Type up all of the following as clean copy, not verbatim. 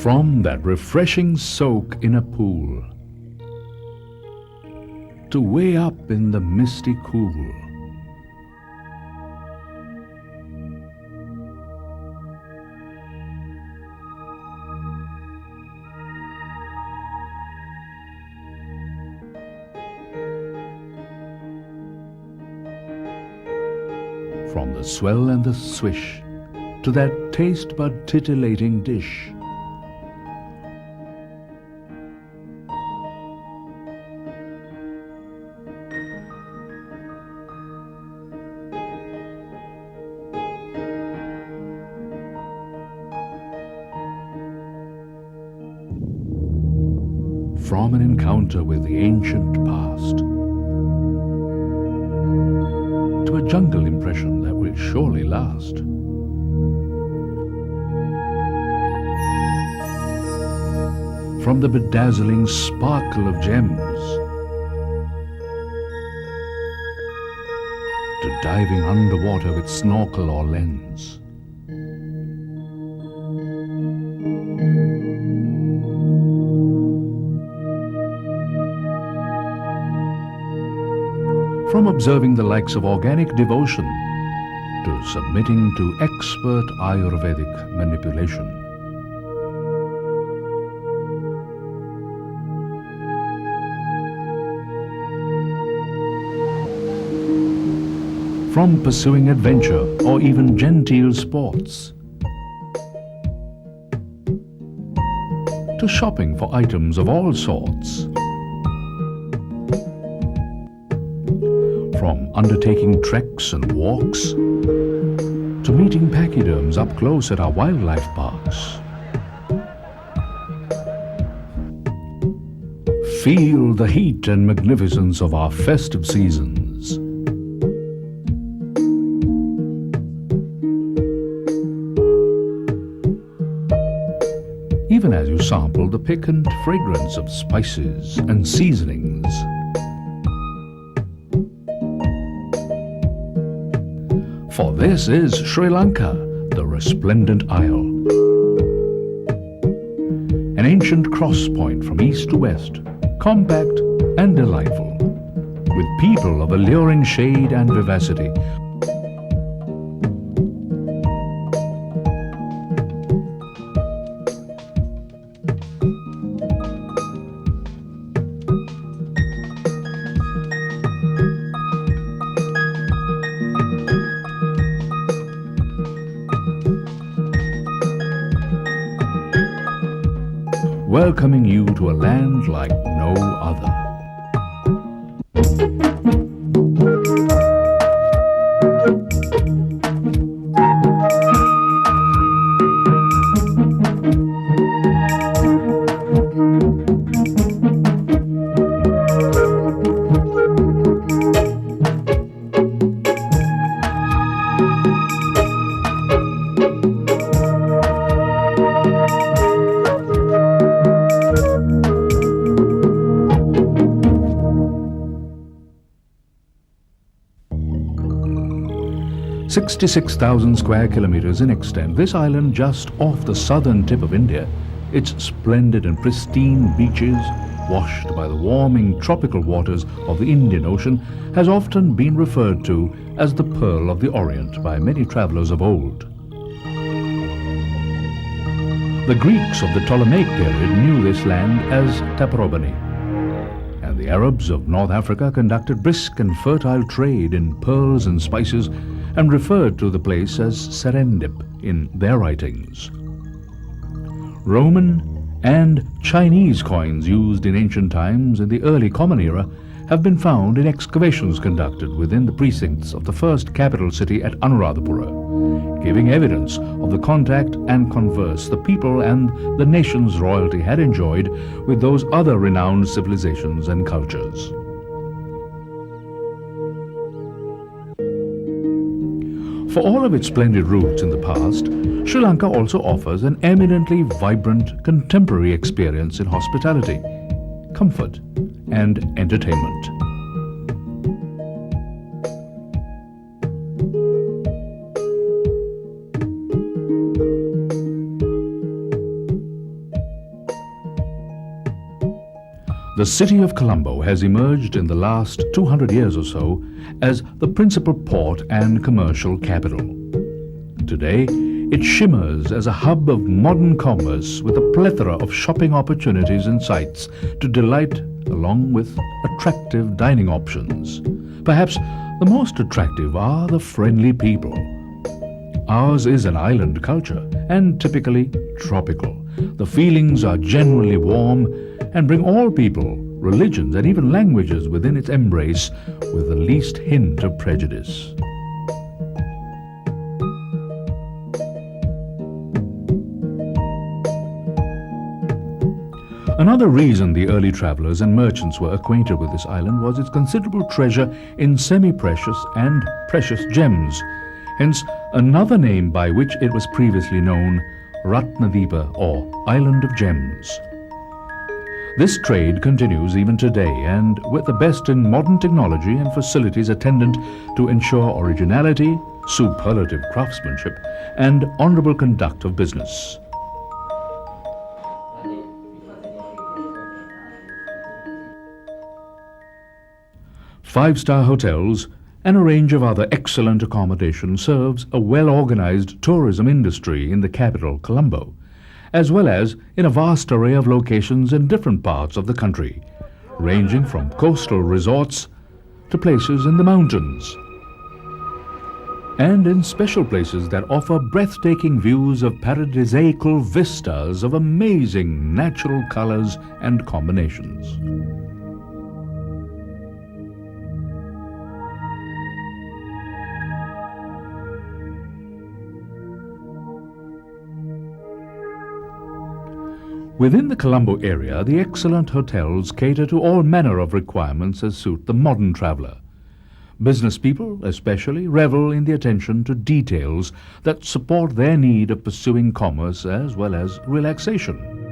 From that refreshing soak in a pool to way up in the misty cool, from the swell and the swish to that taste bud titillating dish, from an encounter with the ancient past to a jungle impression that will surely last. From the bedazzling sparkle of gems to diving underwater with snorkel or lens. From observing the likes of organic devotion to submitting to expert Ayurvedic manipulation. From pursuing adventure or even genteel sports to shopping for items of all sorts. From undertaking treks and walks to meeting pachyderms up close at our wildlife parks. Feel the heat and magnificence of our festive seasons. Even as you sample the piquant fragrance of spices and seasonings. For this is Sri Lanka, the resplendent isle. An ancient cross point from east to west, compact and delightful, with people of alluring shade and vivacity. Welcoming you to a land like no other. "66,000 square kilometers in extent, this island just off the southern tip of India, its splendid and pristine beaches, washed by the warming tropical waters of the Indian Ocean, has often been referred to as the Pearl of the Orient by many travelers of old. The Greeks of the Ptolemaic period knew this land as Taprobani, and the Arabs of North Africa conducted brisk and fertile trade in pearls and spices and referred to the place as Serendip in their writings. Roman and Chinese coins used in ancient times in the early Common Era have been found in excavations conducted within the precincts of the first capital city at Anuradhapura, giving evidence of the contact and converse the people and the nation's royalty had enjoyed with those other renowned civilizations and cultures. For all of its splendid roots in the past, Sri Lanka also offers an eminently vibrant contemporary experience in hospitality, comfort, and entertainment. The city of Colombo has emerged in the last 200 years or so as the principal port and commercial capital. Today, it shimmers as a hub of modern commerce with a plethora of shopping opportunities and sights to delight, along with attractive dining options. Perhaps the most attractive are the friendly people. Ours is an island culture and typically tropical. The feelings are generally warm and bring all people, religions and even languages within its embrace with the least hint of prejudice. Another reason the early travelers and merchants were acquainted with this island was its considerable treasure in semi-precious and precious gems, hence another name by which it was previously known, Ratnadipa, or Island of Gems. This trade continues even today, and with the best in modern technology and facilities attendant to ensure originality, superlative craftsmanship, and honorable conduct of business. Five-star hotels and a range of other excellent accommodation serves a well-organized tourism industry in the capital, Colombo, as well as in a vast array of locations in different parts of the country, ranging from coastal resorts to places in the mountains, and in special places that offer breathtaking views of paradisaical vistas of amazing natural colors and combinations. Within the Colombo area, the excellent hotels cater to all manner of requirements as suit the modern traveler. Business people, especially, revel in the attention to details that support their need of pursuing commerce as well as relaxation.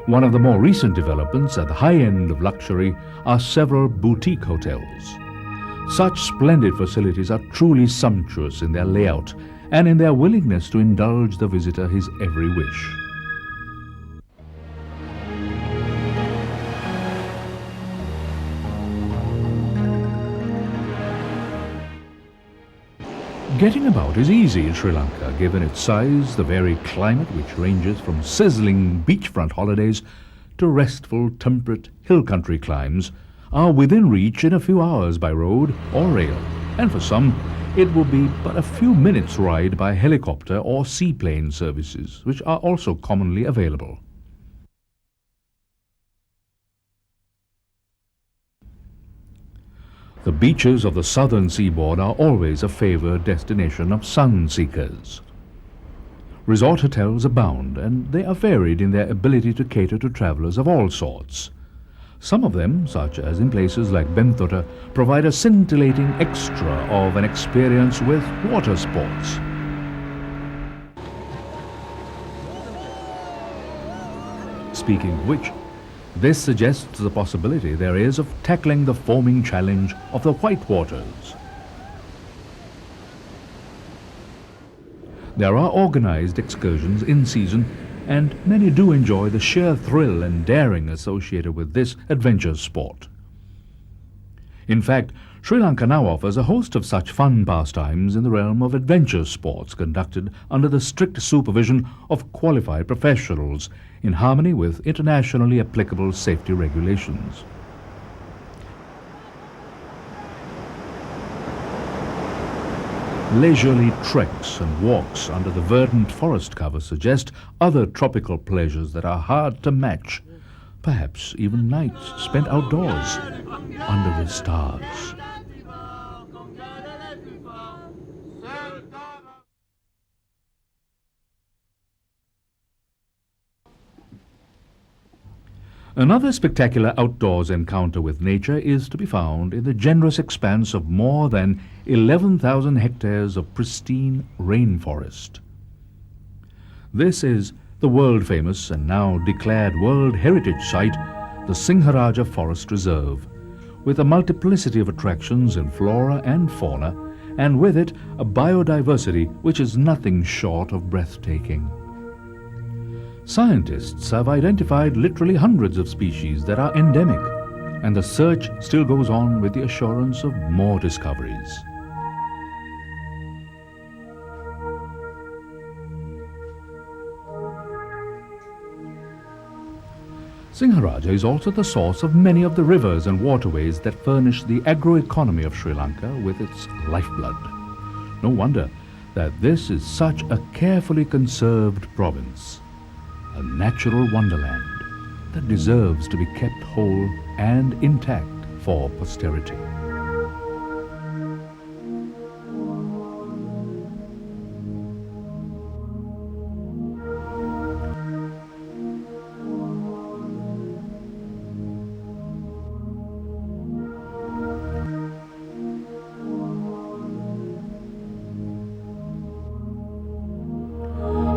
One of the more recent developments at the high end of luxury are several boutique hotels. Such splendid facilities are truly sumptuous in their layout and in their willingness to indulge the visitor his every wish. Getting about is easy in Sri Lanka, given its size, the varied climate which ranges from sizzling beachfront holidays to restful, temperate hill country climes are within reach in a few hours by road or rail, and for some it will be but a few minutes' ride by helicopter or seaplane services, which are also commonly available. The beaches of the southern seaboard are always a favored destination of sun-seekers. Resort hotels abound, and they are varied in their ability to cater to travelers of all sorts. Some of them, such as in places like Benthota, provide a scintillating extra of an experience with water sports. Speaking of which, this suggests the possibility there is of tackling the foaming challenge of the white waters. There are organized excursions in season, and many do enjoy the sheer thrill and daring associated with this adventure sport. In fact, Sri Lanka now offers a host of such fun pastimes in the realm of adventure sports conducted under the strict supervision of qualified professionals in harmony with internationally applicable safety regulations. Leisurely treks and walks under the verdant forest cover suggest other tropical pleasures that are hard to match, perhaps even nights spent outdoors under the stars. Another spectacular outdoors encounter with nature is to be found in the generous expanse of more than 11,000 hectares of pristine rainforest. This is the world-famous and now declared World Heritage Site, the Singharaja Forest Reserve, with a multiplicity of attractions in flora and fauna, and with it a biodiversity which is nothing short of breathtaking. Scientists have identified literally hundreds of species that are endemic, and the search still goes on with the assurance of more discoveries. Sigiriya is also the source of many of the rivers and waterways that furnish the agroeconomy of Sri Lanka with its lifeblood. No wonder that this is such a carefully conserved province, a natural wonderland that deserves to be kept whole and intact for posterity.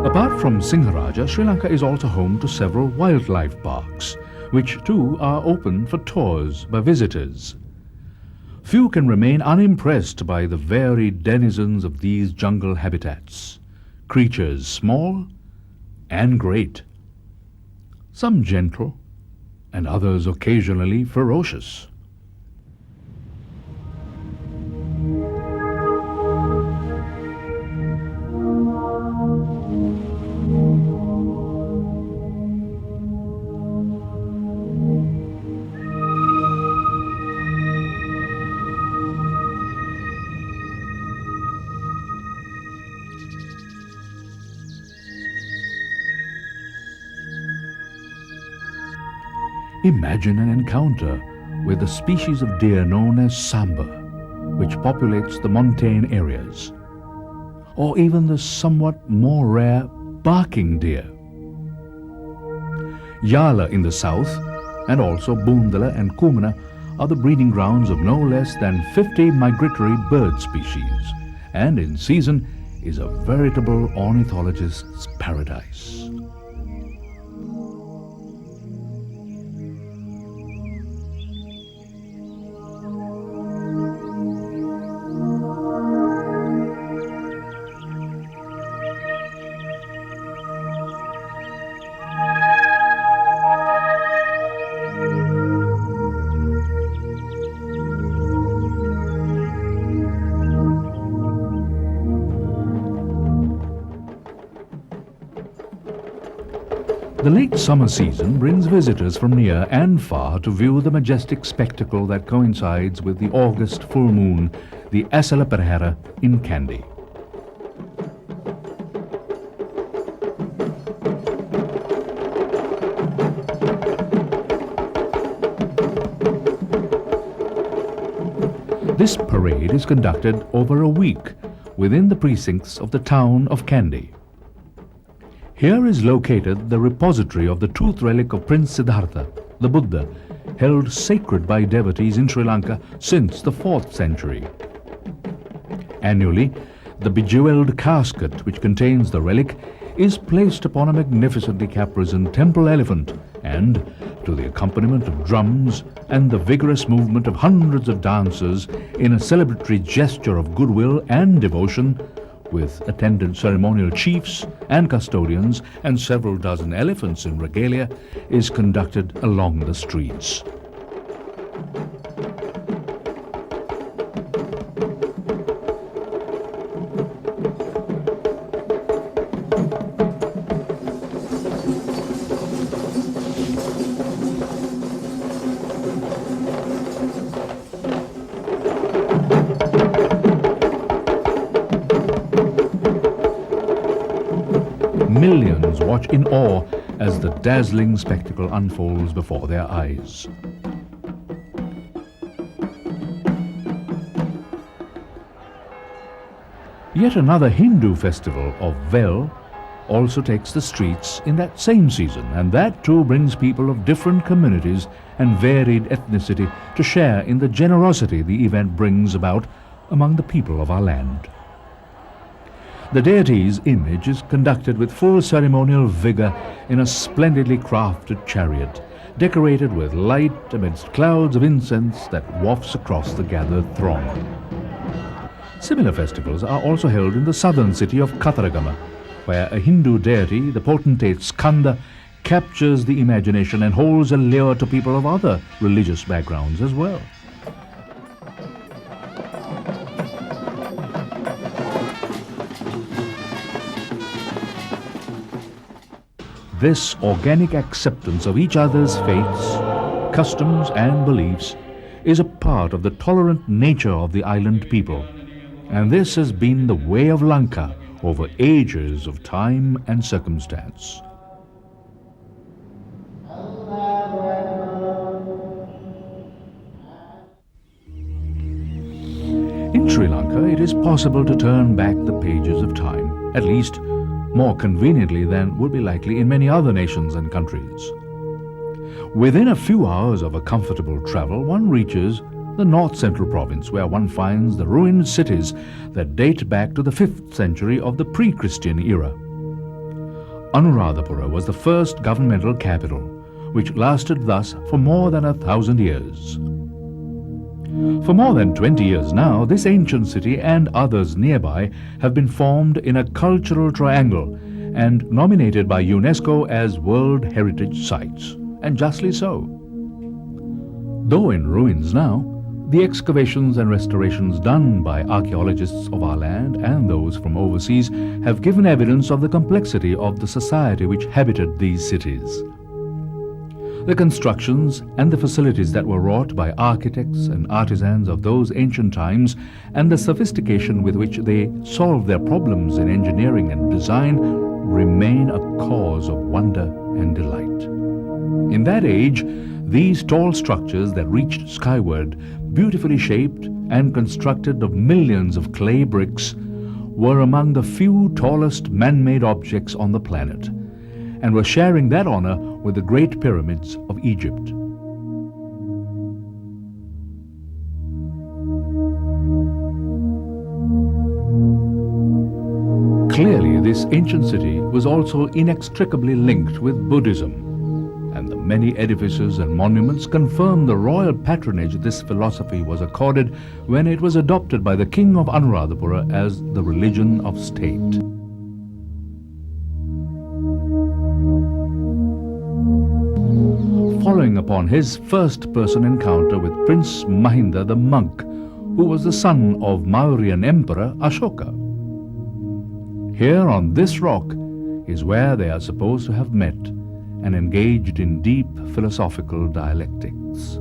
Apart from Sigiriya, Sri Lanka is also home to several wildlife parks, which too are open for tours by visitors. Few can remain unimpressed by the varied denizens of these jungle habitats, creatures small and great, some gentle and others occasionally ferocious. Imagine an encounter with the species of deer known as samba, which populates the montane areas, or even the somewhat more rare barking deer. Yala in the south, and also Bundala and Kumana, are the breeding grounds of no less than 50 migratory bird species, and in season is a veritable ornithologist's paradise. The late summer season brings visitors from near and far to view the majestic spectacle that coincides with the August full moon, the Asala Perhera in Kandy. This parade is conducted over a week within the precincts of the town of Kandy. Here is located the repository of the tooth relic of Prince Siddhartha, the Buddha, held sacred by devotees in Sri Lanka since the 4th century. Annually, the bejeweled casket which contains the relic is placed upon a magnificently caparisoned temple elephant, and, to the accompaniment of drums and the vigorous movement of hundreds of dancers in a celebratory gesture of goodwill and devotion, with attendant ceremonial chiefs and custodians and several dozen elephants in regalia, is conducted along the streets. Millions watch in awe as the dazzling spectacle unfolds before their eyes. Yet another Hindu festival of Vel also takes the streets in that same season, and that too brings people of different communities and varied ethnicity to share in the generosity the event brings about among the people of our land. The deity's image is conducted with full ceremonial vigor in a splendidly crafted chariot, decorated with light amidst clouds of incense that wafts across the gathered throng. Similar festivals are also held in the southern city of Katharagama, where a Hindu deity, the potentate Skanda, captures the imagination and holds a lure to people of other religious backgrounds as well. This organic acceptance of each other's faiths, customs and beliefs is a part of the tolerant nature of the island people, and this has been the way of Lanka over ages of time and circumstance. In Sri Lanka, it is possible to turn back the pages of time, at least more conveniently than would be likely in many other nations and countries. Within a few hours of a comfortable travel, one reaches the north-central province, where one finds the ruined cities that date back to the 5th century of the pre-Christian era. Anuradhapura was the first governmental capital, which lasted thus for more than 1,000 years. For more than 20 years now, this ancient city and others nearby have been formed in a cultural triangle and nominated by UNESCO as World Heritage Sites, and justly so. Though in ruins now, the excavations and restorations done by archaeologists of our land and those from overseas have given evidence of the complexity of the society which habited these cities. The constructions and the facilities that were wrought by architects and artisans of those ancient times, and the sophistication with which they solved their problems in engineering and design, remain a cause of wonder and delight. In that age, these tall structures that reached skyward, beautifully shaped and constructed of millions of clay bricks, were among the few tallest man-made objects on the planet, and were sharing that honor with the Great Pyramids of Egypt. Clearly, this ancient city was also inextricably linked with Buddhism, and the many edifices and monuments confirm the royal patronage this philosophy was accorded when it was adopted by the king of Anuradhapura as the religion of state. Following upon his first-person encounter with Prince Mahinda the monk, who was the son of Mauryan Emperor Ashoka. Here on this rock is where they are supposed to have met and engaged in deep philosophical dialectics.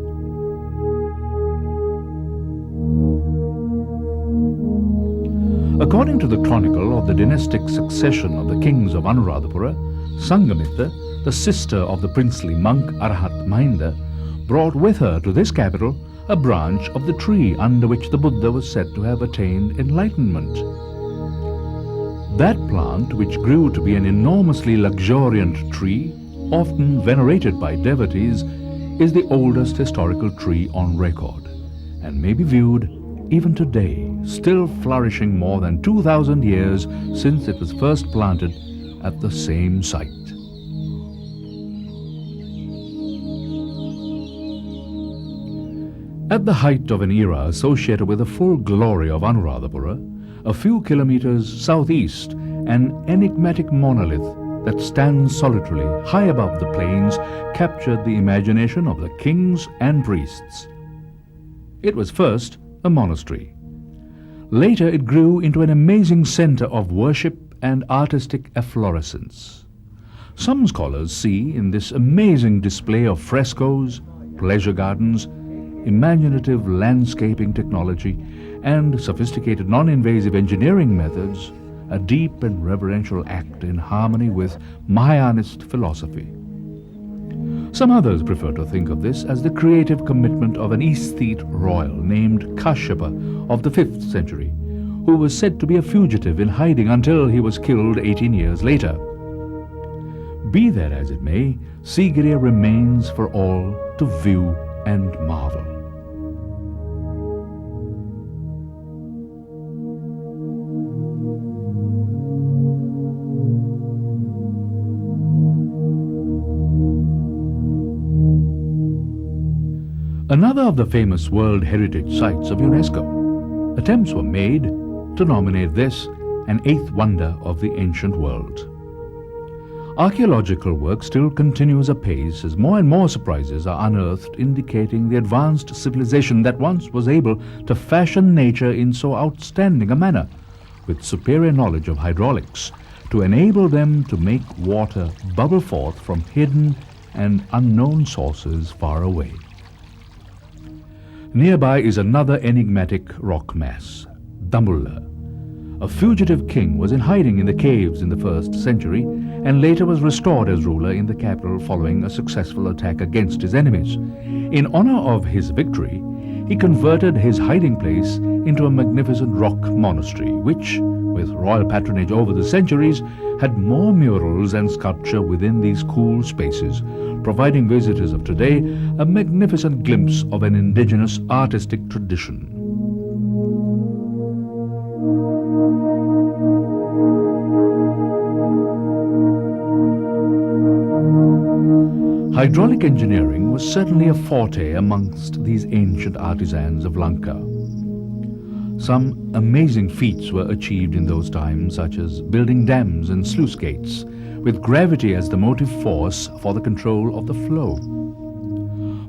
According to the chronicle of the dynastic succession of the kings of Anuradhapura, Sangamitha, the sister of the princely monk Arhat Mahinda, brought with her to this capital a branch of the tree under which the Buddha was said to have attained enlightenment. That plant, which grew to be an enormously luxuriant tree, often venerated by devotees, is the oldest historical tree on record, and may be viewed even today, still flourishing more than 2,000 years since it was first planted at the same site. At the height of an era associated with the full glory of Anuradhapura, a few kilometers southeast, an enigmatic monolith that stands solitarily high above the plains captured the imagination of the kings and priests. It was first a monastery. Later it grew into an amazing center of worship and artistic efflorescence. Some scholars see in this amazing display of frescoes, pleasure gardens, imaginative landscaping technology, and sophisticated non-invasive engineering methods a deep and reverential act in harmony with Mahayanist philosophy. Some others prefer to think of this as the creative commitment of an aesthete royal named Kashyapa of the 5th century, who was said to be a fugitive in hiding until he was killed 18 years later. Be that as it may, Sigiriya remains for all to view and marvel. Another of the famous World Heritage Sites of UNESCO. Attempts were made to nominate this an eighth wonder of the ancient world. Archaeological work still continues apace as more and more surprises are unearthed, indicating the advanced civilization that once was able to fashion nature in so outstanding a manner, with superior knowledge of hydraulics, to enable them to make water bubble forth from hidden and unknown sources far away. Nearby is another enigmatic rock mass, Dambulla. A fugitive king was in hiding in the caves in the 1st century and later was restored as ruler in the capital following a successful attack against his enemies. In honor of his victory, he converted his hiding place into a magnificent rock monastery, which, with royal patronage over the centuries, had more murals and sculpture within these cool spaces, providing visitors of today a magnificent glimpse of an indigenous artistic tradition. Hydraulic engineering was certainly a forte amongst these ancient artisans of Lanka. Some amazing feats were achieved in those times, such as building dams and sluice gates, with gravity as the motive force for the control of the flow.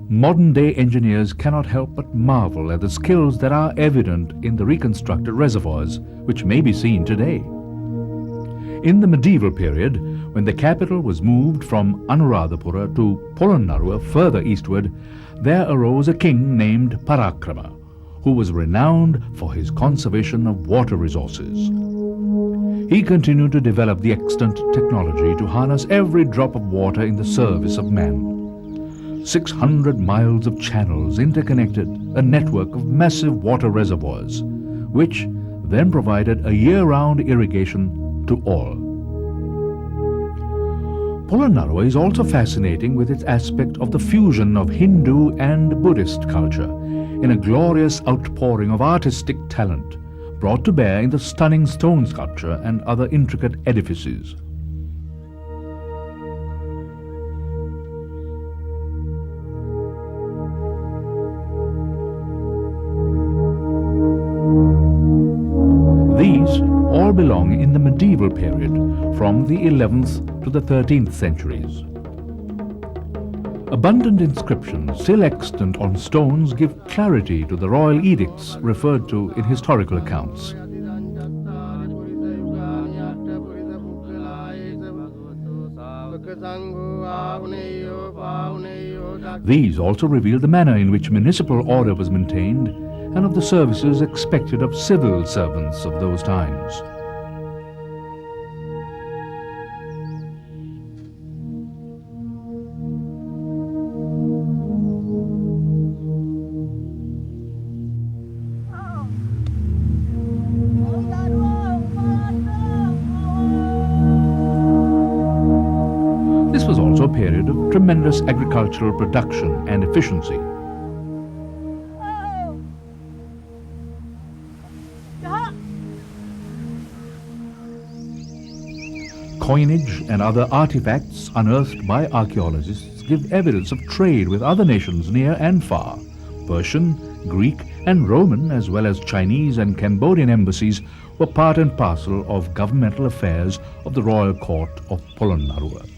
Modern-day engineers cannot help but marvel at the skills that are evident in the reconstructed reservoirs, which may be seen today. In the medieval period, when the capital was moved from Anuradhapura to Polonnaruwa further eastward, there arose a king named Parakrama, who was renowned for his conservation of water resources. He continued to develop the extant technology to harness every drop of water in the service of man. 600 miles of channels interconnected a network of massive water reservoirs, which then provided a year-round irrigation to all. Polonnaruwa is also fascinating with its aspect of the fusion of Hindu and Buddhist culture in a glorious outpouring of artistic talent brought to bear in the stunning stone sculpture and other intricate edifices. These all belong in the medieval period, from the 11th to the 13th centuries. Abundant inscriptions still extant on stones give clarity to the royal edicts referred to in historical accounts. These also reveal the manner in which municipal order was maintained and of the services expected of civil servants of those times. This was also a period of tremendous agricultural production and efficiency. Coinage and other artifacts unearthed by archaeologists give evidence of trade with other nations near and far. Persian, Greek and Roman, as well as Chinese and Cambodian embassies were part and parcel of governmental affairs of the royal court of Polonnaruwa.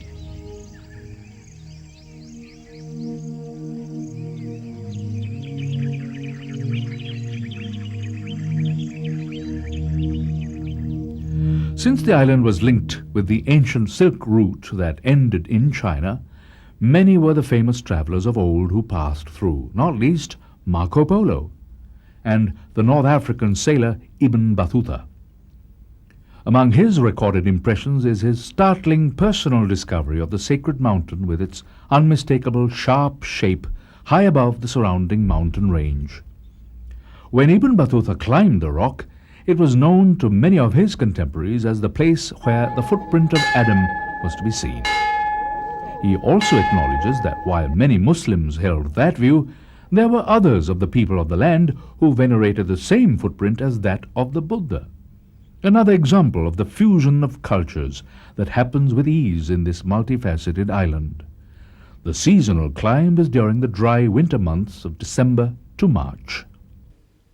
Since the island was linked with the ancient Silk Route that ended in China, many were the famous travelers of old who passed through, not least Marco Polo and the North African sailor Ibn Battuta. Among his recorded impressions is his startling personal discovery of the sacred mountain with its unmistakable sharp shape high above the surrounding mountain range. When Ibn Battuta climbed the rock, it was known to many of his contemporaries as the place where the footprint of Adam was to be seen. He also acknowledges that while many Muslims held that view, there were others of the people of the land who venerated the same footprint as that of the Buddha. Another example of the fusion of cultures that happens with ease in this multifaceted island. The seasonal climb is during the dry winter months of December to March.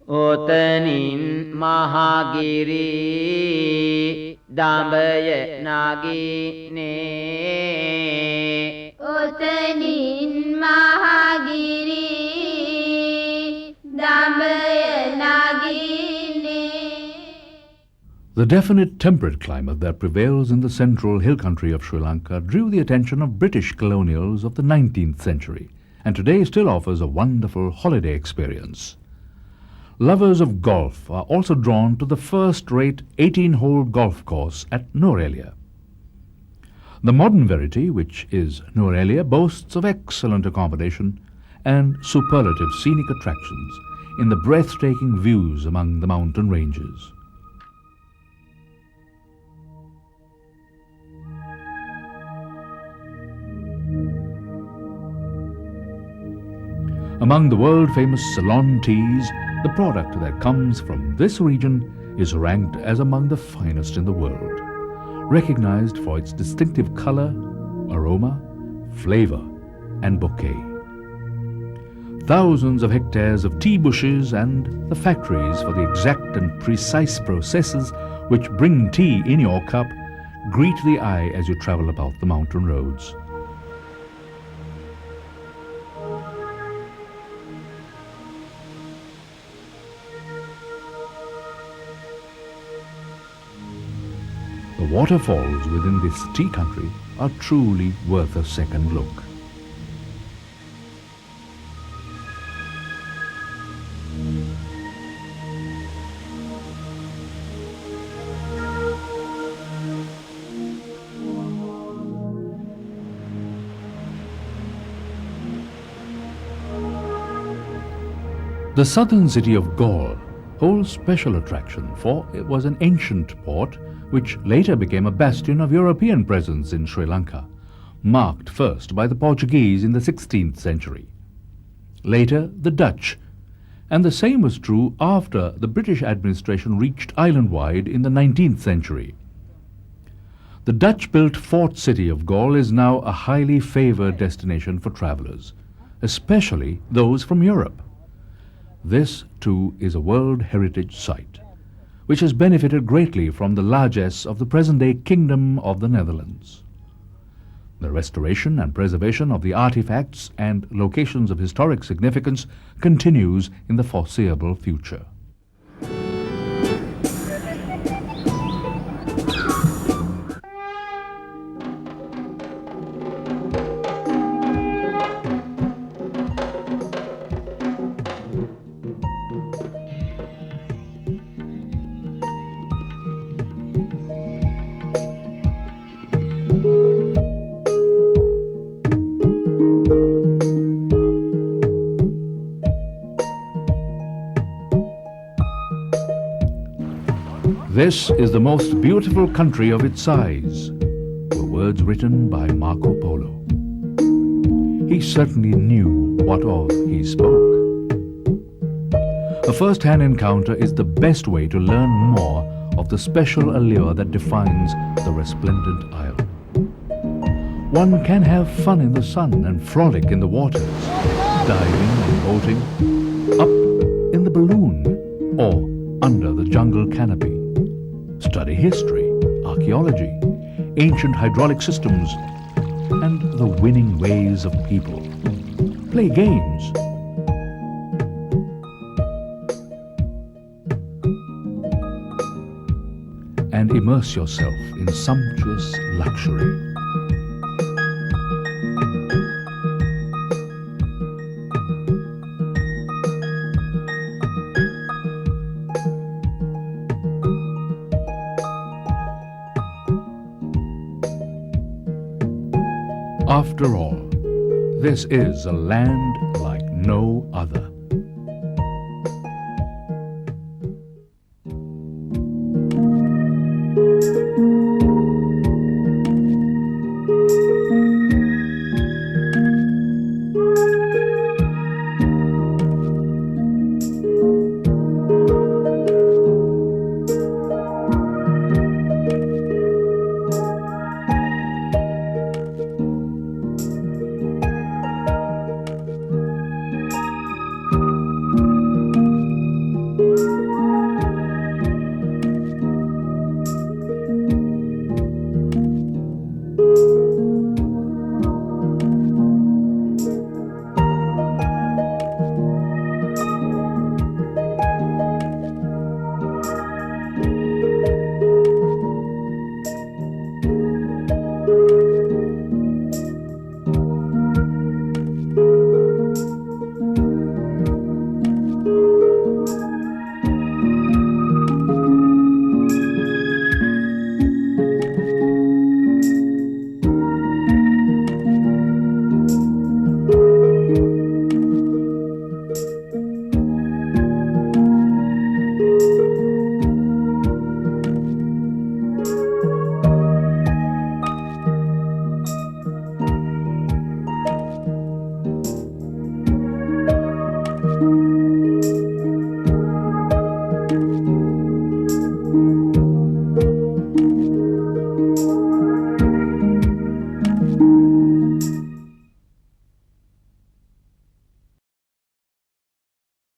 Otanin Mahagiri Dambaya Nagi Ne Otanin Mahagiri Dambaya Nagine. The definite temperate climate that prevails in the central hill country of Sri Lanka drew the attention of British colonials of the 19th century and today still offers a wonderful holiday experience. Lovers of golf are also drawn to the first-rate 18-hole golf course at Norelia. The modern variety, which is Norelia, boasts of excellent accommodation and superlative scenic attractions in the breathtaking views among the mountain ranges. Among the world-famous Ceylon teas, the product that comes from this region is ranked as among the finest in the world, recognized for its distinctive color, aroma, flavor, and bouquet. Thousands of hectares of tea bushes and the factories for the exact and precise processes which bring tea in your cup greet the eye as you travel about the mountain roads. The waterfalls within this tea country are truly worth a second look. The southern city of Galle holds special attraction, for it was an ancient port which later became a bastion of European presence in Sri Lanka, marked first by the Portuguese in the 16th century, later the Dutch, and the same was true after the British administration reached island-wide in the 19th century. The Dutch-built fort city of Galle is now a highly favored destination for travelers, especially those from Europe. This, too, is a World Heritage Site, which has benefited greatly from the largesse of the present-day Kingdom of the Netherlands. The restoration and preservation of the artifacts and locations of historic significance continues in the foreseeable future. This is the most beautiful country of its size, were words written by Marco Polo. He certainly knew what of he spoke. A first-hand encounter is the best way to learn more of the special allure that defines the resplendent isle. One can have fun in the sun and frolic in the waters, diving and boating, up in the balloon or under the jungle canopy. Study history, archaeology, ancient hydraulic systems, and the winning ways of people. Play games. And immerse yourself in sumptuous luxury. After all, this is a land like no other.